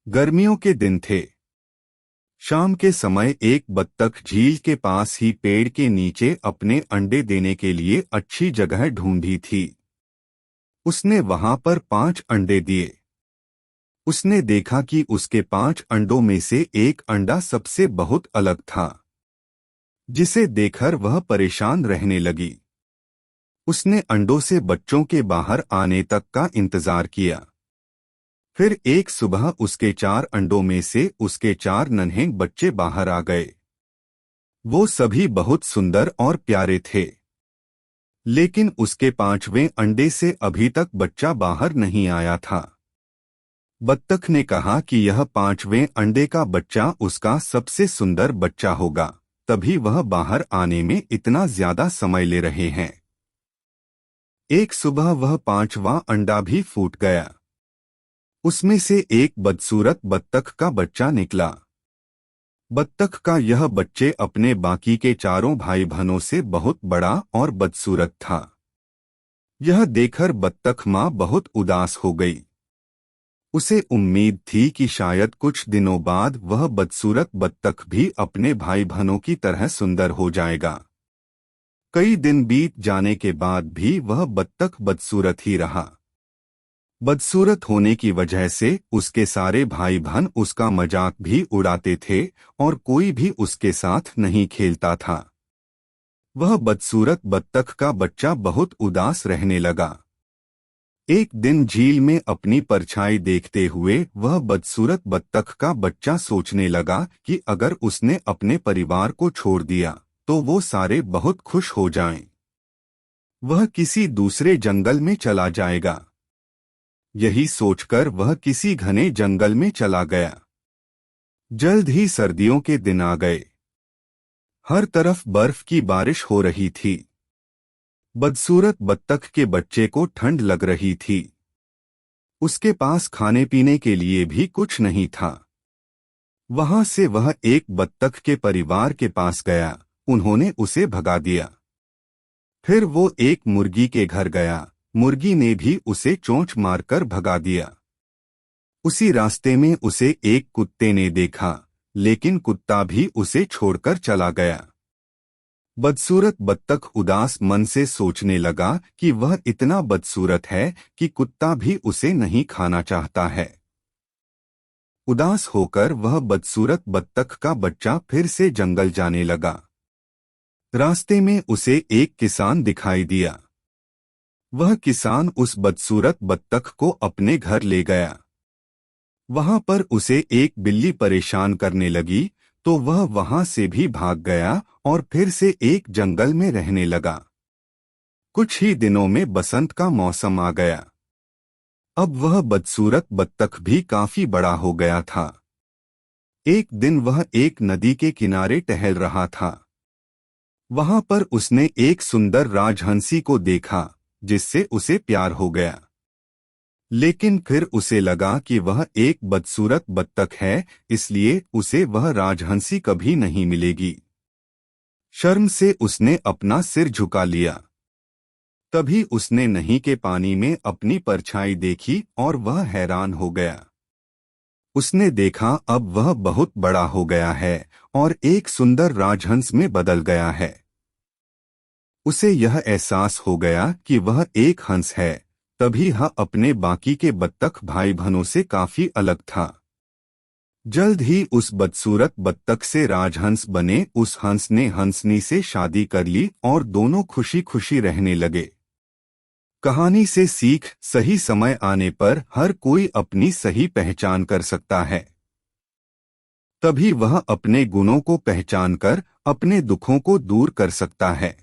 गर्मियों के दिन थे। शाम के समय एक बत्तख झील के पास ही पेड़ के नीचे अपने अंडे देने के लिए अच्छी जगह ढूंढी थी। उसने वहां पर 5 अंडे दिए। उसने देखा कि उसके 5 अंडों में से एक अंडा सबसे बहुत अलग था, जिसे देखकर वह परेशान रहने लगी। उसने अंडों से बच्चों के बाहर आने तक का इंतजार किया। फिर एक सुबह उसके 4 अंडों में से उसके 4 नन्हे बच्चे बाहर आ गए। वो सभी बहुत सुंदर और प्यारे थे, लेकिन उसके 5वें अंडे से अभी तक बच्चा बाहर नहीं आया था। बत्तख ने कहा कि यह 5वें अंडे का बच्चा उसका सबसे सुंदर बच्चा होगा, तभी वह बाहर आने में इतना ज्यादा समय ले रहे हैं। एक सुबह वह 5वां अंडा भी फूट गया। उसमें से एक बदसूरत बत्तख का बच्चा निकला। बत्तख का यह बच्चे अपने बाकी के 4 भाई बहनों से बहुत बड़ा और बदसूरत था। यह देखकर बत्तख माँ बहुत उदास हो गई। उसे उम्मीद थी कि शायद कुछ दिनों बाद वह बदसूरत बत्तख भी अपने भाई बहनों की तरह सुंदर हो जाएगा। कई दिन बीत जाने के बाद भी वह बत्तख बदसूरत ही रहा। बदसूरत होने की वजह से उसके सारे भाई बहन उसका मजाक भी उड़ाते थे और कोई भी उसके साथ नहीं खेलता था। वह बदसूरत बत्तख का बच्चा बहुत उदास रहने लगा। एक दिन झील में अपनी परछाई देखते हुए वह बदसूरत बत्तख का बच्चा सोचने लगा कि अगर उसने अपने परिवार को छोड़ दिया तो वो सारे बहुत खुश हो जाएं। वह किसी दूसरे जंगल में चला जाएगा। यही सोचकर वह किसी घने जंगल में चला गया। जल्द ही सर्दियों के दिन आ गए। हर तरफ बर्फ की बारिश हो रही थी। बदसूरत बत्तख के बच्चे को ठंड लग रही थी। उसके पास खाने पीने के लिए भी कुछ नहीं था। वहां से वह एक बत्तख के परिवार के पास गया। उन्होंने उसे भगा दिया। फिर वो एक मुर्गी के घर गया। मुर्गी ने भी उसे चोंच मारकर भगा दिया। उसी रास्ते में उसे एक कुत्ते ने देखा, लेकिन कुत्ता भी उसे छोड़कर चला गया। बदसूरत बत्तख उदास मन से सोचने लगा कि वह इतना बदसूरत है कि कुत्ता भी उसे नहीं खाना चाहता है। उदास होकर वह बदसूरत बत्तख का बच्चा फिर से जंगल जाने लगा। रास्ते में उसे एक किसान दिखाई दिया। वह किसान उस बदसूरत बत्तख को अपने घर ले गया। वहां पर उसे एक बिल्ली परेशान करने लगी, तो वह वहां से भी भाग गया और फिर से एक जंगल में रहने लगा। कुछ ही दिनों में बसंत का मौसम आ गया। अब वह बदसूरत बत्तख भी काफी बड़ा हो गया था। एक दिन वह एक नदी के किनारे टहल रहा था। वहां पर उसने एक सुंदर राजहंसी को देखा, जिससे उसे प्यार हो गया। लेकिन फिर उसे लगा कि वह एक बदसूरत बत्तख है, इसलिए उसे वह राजहंसी कभी नहीं मिलेगी। शर्म से उसने अपना सिर झुका लिया। तभी उसने नदी के पानी में अपनी परछाई देखी और वह हैरान हो गया। उसने देखा अब वह बहुत बड़ा हो गया है और एक सुंदर राजहंस में बदल गया है। उसे यह एहसास हो गया कि वह एक हंस है। तभी वह अपने बाकी के बत्तख भाई बहनों से काफी अलग था। जल्द ही उस बदसूरत बत्तख से राजहंस बने उस हंस ने हंसनी से शादी कर ली और दोनों खुशी खुशी रहने लगे। कहानी से सीख, सही समय आने पर हर कोई अपनी सही पहचान कर सकता है। तभी वह अपने गुणों को पहचान कर अपने दुखों को दूर कर सकता है।